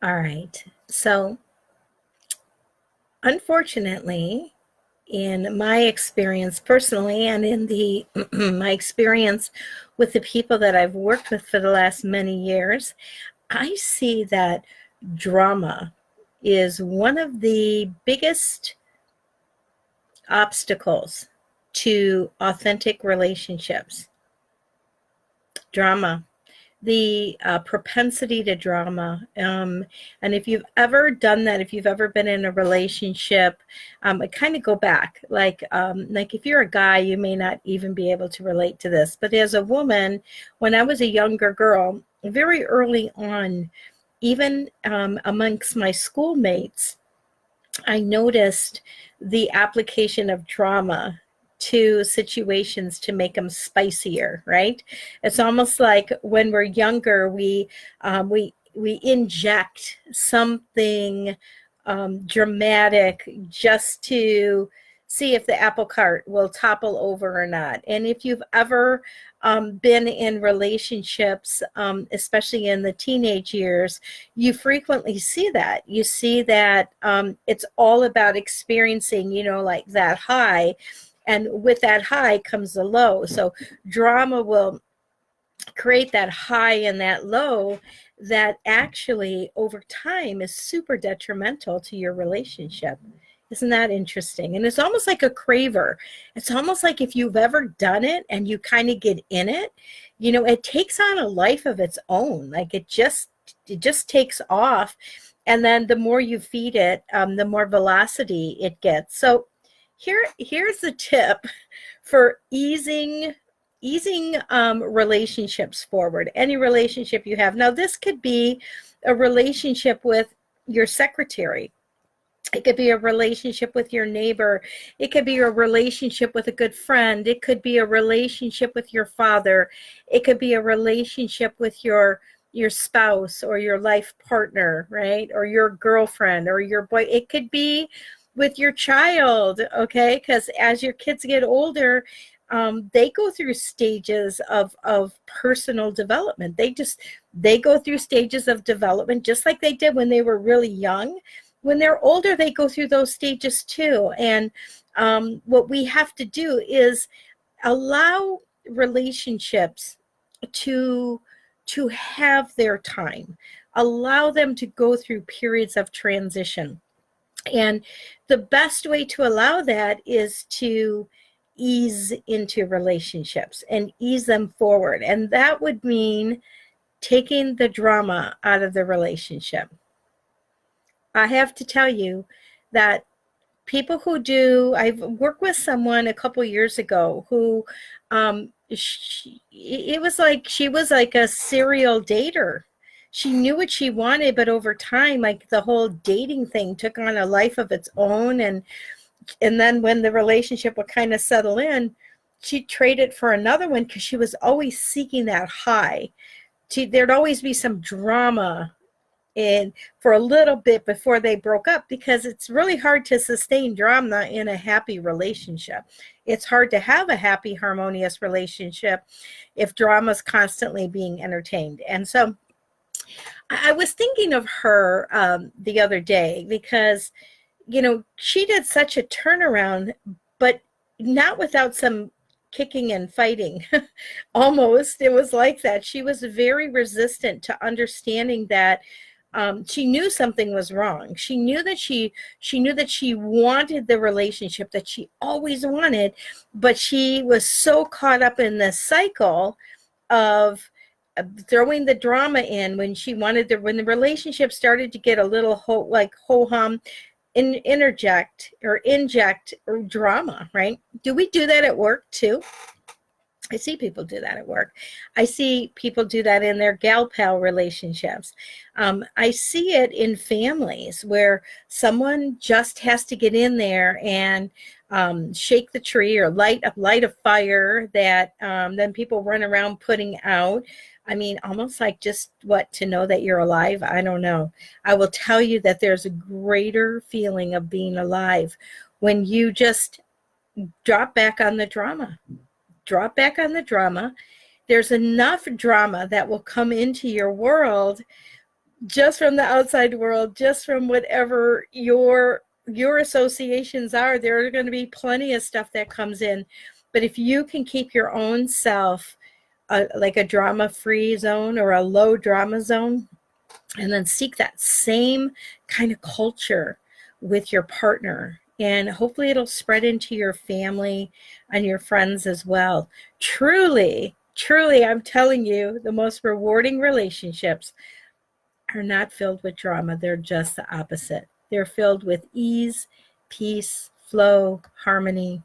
All right. So, unfortunately, in my experience personally, and in the my experience with the people that I've worked with for the last many years, I see that drama is one of the biggest obstacles to authentic relationships. Drama, the propensity to drama. And if you've ever done that, if you've ever been in a relationship, I kind of go back. Like if you're a guy, you may not even be able to relate to this. But as a woman, when I was a younger girl, very early on, even amongst my schoolmates, I noticed the application of drama to situations to make them spicier, right? It's almost like when we're younger, we inject something dramatic just to see if the apple cart will topple over or not. And if you've ever been in relationships, especially in the teenage years, you frequently see that. You see that it's all about experiencing, like that high. And with that high comes the low. So drama will create that high and that low that actually over time is super detrimental to your relationship. Isn't that interesting? And it's almost like a craver. It's almost like if you've ever done it and you kind of get in it, it takes on a life of its own. Like it just takes off. And then the more you feed it, the more velocity it gets. So here's the tip for easing relationships forward. Any relationship you have. Now, this could be a relationship with your secretary. It could be a relationship with your neighbor. It could be a relationship with a good friend. It could be a relationship with your father. It could be a relationship with your spouse or your life partner, right? Or your girlfriend or your boy. It could be with your child, okay? Because as your kids get older, they go through stages of personal development. They go through stages of development just like they did when they were really young. When they're older, they go through those stages too. And what we have to do is allow relationships to have their time, allow them to go through periods of transition. And the best way to allow that is to ease into relationships and ease them forward. And that would mean taking the drama out of the relationship. I have to tell you that I've worked with someone a couple years ago who, it was like she was like a serial dater. She knew what she wanted, but over time, like the whole dating thing took on a life of its own. And then when the relationship would kind of settle in, she'd trade it for another one because she was always seeking that high. There'd always be some drama in for a little bit before they broke up, because it's really hard to sustain drama in a happy relationship. It's hard to have a happy, harmonious relationship if drama is constantly being entertained. And so I was thinking of her the other day because, she did such a turnaround, but not without some kicking and fighting. Almost, it was like that. She was very resistant to understanding that she knew something was wrong. She knew that she wanted the relationship that she always wanted, but she was so caught up in this cycle of throwing the drama in when the relationship started to get a little ho hum, interject or inject drama, right? Do we do that at work too? I see people do that at work. I see people do that in their gal pal relationships. I see it in families where someone just has to get in there and shake the tree or light a fire that then people run around putting out. I mean, almost like just to know that you're alive. I don't know. I will tell you that there's a greater feeling of being alive when you just drop back on the drama. Drop back on the drama. There's enough drama that will come into your world just from the outside world, just from whatever your associations are, there are going to be plenty of stuff that comes in. But if you can keep your own self like a drama free zone or a low drama zone, and then seek that same kind of culture with your partner, and hopefully it'll spread into your family and your friends as well. Truly, truly, I'm telling you, the most rewarding relationships are not filled with drama. They're just the opposite. They're filled with ease, peace, flow, harmony,